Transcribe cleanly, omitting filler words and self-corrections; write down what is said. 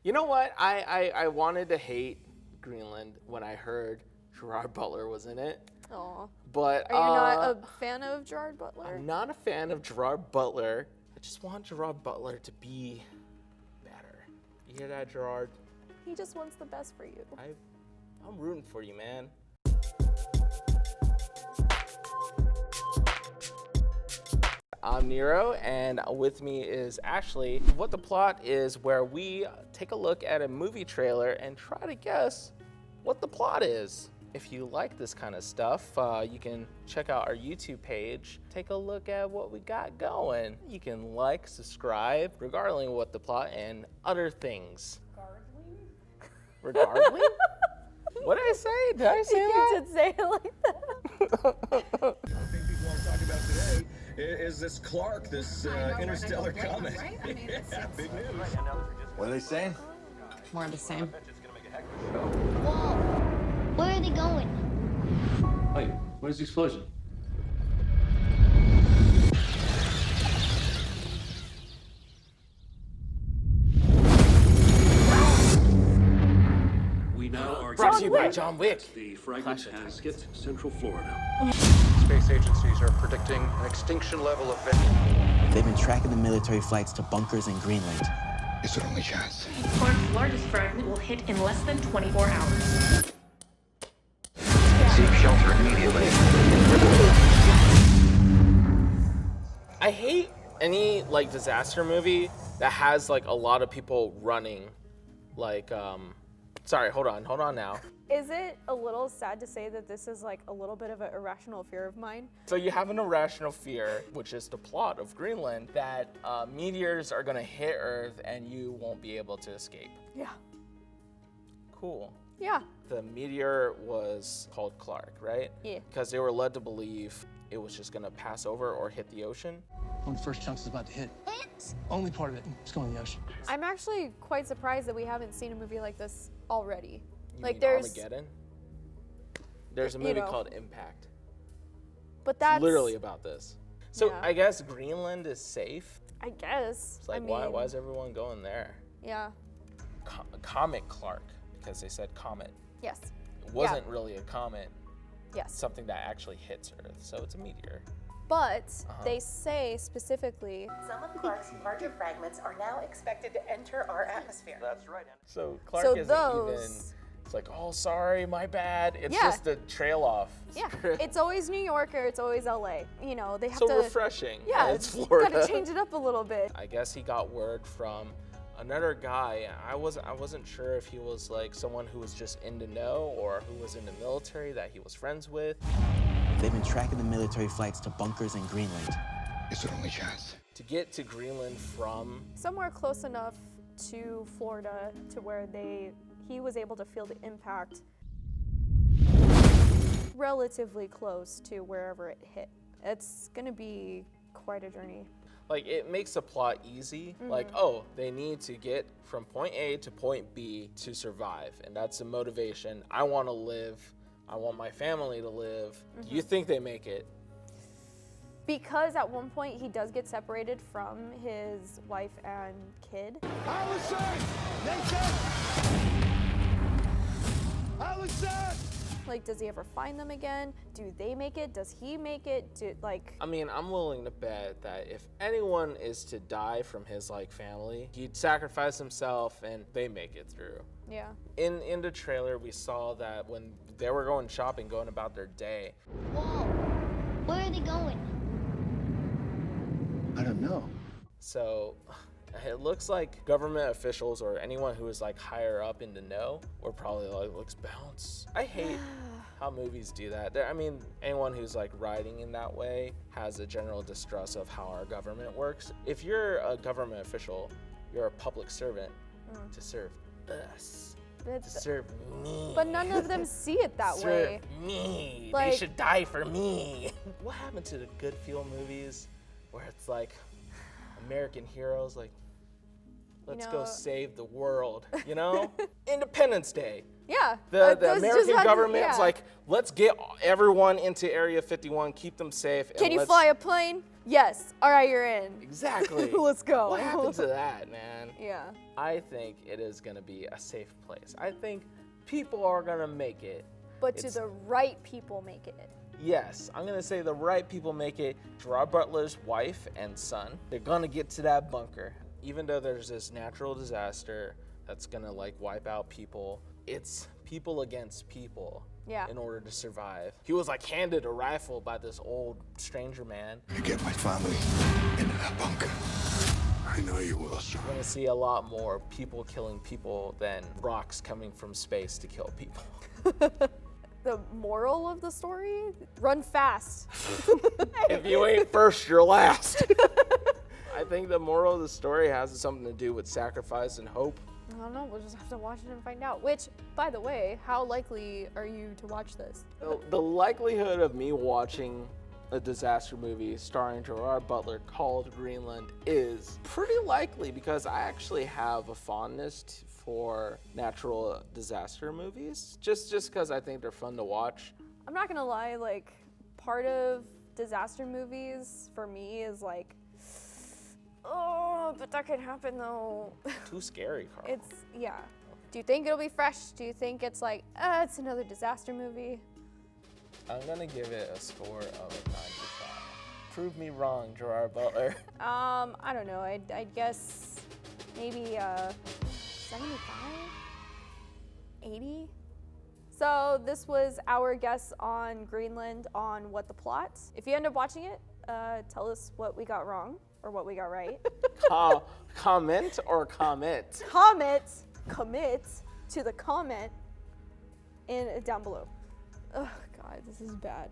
You know what? I wanted to hate Greenland when I heard Gerard Butler was in it. Aw. But Are you not a fan of Gerard Butler? I'm not a fan of Gerard Butler. I just want Gerard Butler to be better. You hear that, Gerard? He just wants the best for you. I'm rooting for you, man. I'm Nero, and with me is Ashley. What the Plot is where we take a look at a movie trailer and try to guess what the plot is. If you like this kind of stuff, you can check out our YouTube page. Take a look at what we got going. You can like, subscribe, regarding what the plot and other things. Regarding? What did I say? Did I say that? You did say it like that. I think people want to talk about today is this Clark, this interstellar comet. Right? I mean, it's Big news. What are they saying? more of the same. Whoa! Where are they going? Wait, where's the explosion? We now are Brought to you by John Wick. The fragment has hit Central Florida. Space agencies are predicting an extinction level event. They've been tracking the military flights to bunkers in Greenland. It's our only chance. Clark's largest fragment will hit in less than 24 hours. Seek shelter immediately. I hate any like disaster movie that has like a lot of people running. Like, sorry, hold on now. Is it a little sad to say that this is like a little bit of an irrational fear of mine? So you have an irrational fear, which is the plot of Greenland, that meteors are gonna hit Earth and you won't be able to escape. Yeah. Cool. Yeah. The meteor was called Clark, right? Yeah. Because they were led to believe it was just gonna pass over or hit the ocean. When the first chunk is about to hit, What? only part of it is going in the ocean. I'm actually quite surprised that we haven't seen a movie like this already. You Like mean there's, Armageddon? There's a You movie know. called Impact. but that's Literally about this. So Yeah. I guess Greenland is safe. I guess. It's like, I mean, why is everyone going there? Yeah. Comet Clark, because they said comet. Yes. It wasn't really a comet, Yes. something that actually hits Earth, so it's a meteor. But they say specifically. Some of Clark's larger fragments are now expected to enter our atmosphere. That's right. So Clark So isn't those- even, it's like, oh, sorry, my bad. It's Yeah. just the trail off. Yeah. It's always New York or it's always LA. You know, they have so to. refreshing. Yeah. It's Florida. Gotta change it up a little bit. I guess he got word from another guy. I wasn't sure if he was like someone who was just in the know or who was in the military that he was friends with. They've been tracking the military flights to bunkers in Greenland. It's our only chance. To get to Greenland from, Somewhere close enough to Florida to where he was able to feel the impact relatively close to wherever it hit. It's gonna be quite a journey. like, it makes the plot easy. Like, oh, they need to get from point A to point B to survive, and that's the motivation. I want to live. I want my family to live. Do you think they make it? Because at one point he does get separated from his wife and kid. I was safe! They said! I was safe! Like, does he ever find them again? Do they make it? Does he make it? I mean, I'm willing to bet that if anyone is to die from his like family, he'd sacrifice himself and they make it through. Yeah. In the trailer, we saw that when they were going shopping, going about their day, Whoa! Where are they going? I don't know. so it looks like government officials or anyone who is like higher up in the know were probably like, let's bounce. I hate how movies do that. I mean, anyone who's like writing in that way has a general distrust of how our government works. If you're a government official, you're a public servant to serve us, to serve me. But none of them see it that serve way. me. Like- They should die for me. What happened to the good feel movies where it's like American heroes like, let's go know- save the world, you know? Independence Day. Yeah. The those just American had- government's yeah. like, let's get everyone into Area 51, keep them safe. And Can you let's- fly a plane? Yes. All right, you're in. Exactly. Let's go. What happened to that, man? Yeah. I think it is going to be a safe place. I think people are going to make it. But to the right people make it. Yes, I'm going to say the right people make it. Gerard Butler's wife and son, they're going to get to that bunker. Even though there's this natural disaster that's going to like wipe out people, it's people against people. Yeah. In order to survive. He was like handed a rifle by this old stranger man. You get my family into that bunker. I know you will, sir. We're gonna see a lot more people killing people than rocks coming from space to kill people. The moral of the story? Run fast. If you ain't first, you're last. I think the moral of the story has something to do with sacrifice and hope. I don't know, we'll just have to watch it and find out. Which, by the way, how likely are you to watch this? The likelihood of me watching a disaster movie starring Gerard Butler called Greenland is pretty likely because I actually have a fondness for natural disaster movies. Just because I think they're fun to watch. I'm not gonna lie, like, part of disaster movies for me is like, oh, but that could happen though. Too scary, Carl. Yeah. Do you think it'll be fresh? Do you think it's like, it's another disaster movie? I'm gonna give it a score of 95. Prove me wrong, Gerard Butler. I don't know. I'd guess maybe 75, 80. So this was our guess on Greenland on What the Plot. If you end up watching it, tell us what we got wrong or what we got right. Comment or comment? Commit to the comment down below. Oh God, this is bad.